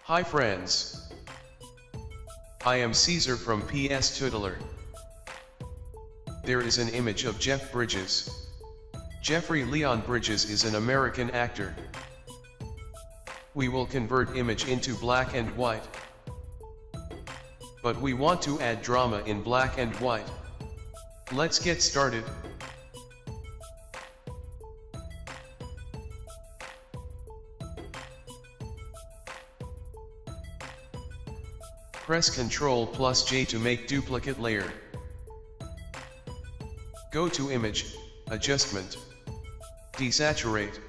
Hi friends. I am Caesar from PS Tutelar. There is an image of Jeff Bridges. Jeffrey Leon Bridges is an American actor. We will convert image into black and white. But we want to add drama in black and white. Let's get started. Press Ctrl+J to make duplicate layer. Go to Image, Adjustment, Desaturate.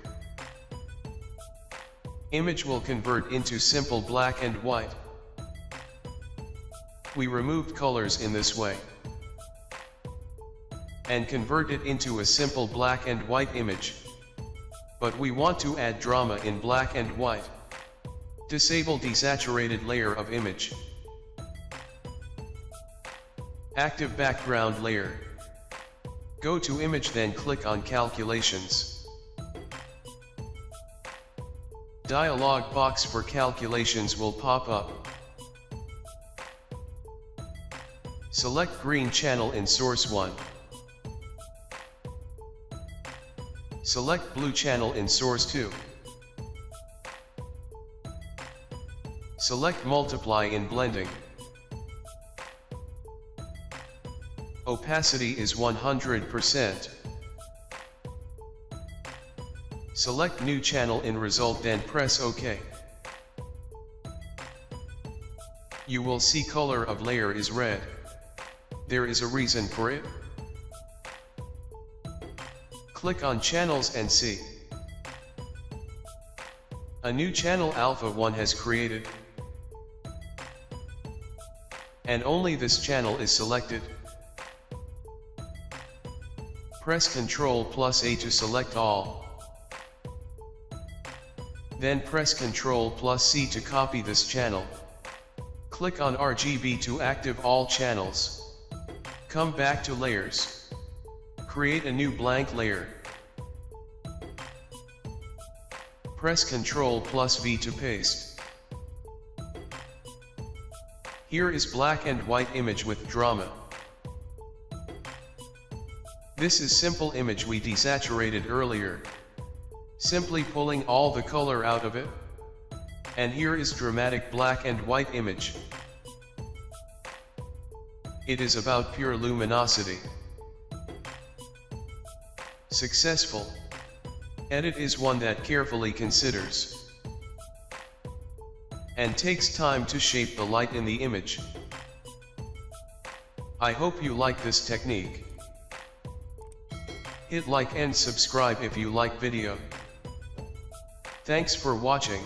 Image will convert into simple black and white. We removed colors in this way and convert it into a simple black and white image. But we want to add drama in black and white. Disable desaturated layer of image. Active background layer. Go to image, then click on calculations. Dialog box for calculations will pop up. Select green channel in source 1. Select blue channel in source 2. Select multiply in blending. Opacity is 100%. Select new channel in result, then press OK. You will see color of layer is red. There is a reason for it. Click on channels and see. A new channel Alpha 1 has created. And only this channel is selected. Press Ctrl+A to select all. Then press Ctrl+C to copy this channel. Click on RGB to active all channels. Come back to layers. Create a new blank layer. Press Ctrl+V to paste. Here is black and white image with drama. This is simple image we desaturated earlier. Simply pulling all the color out of it. And here is dramatic black and white image. It is about pure luminosity. Successful. Edit is one that carefully considers and takes time to shape the light in the image. I hope you like this technique. Hit like and subscribe if you like video. Thanks for watching.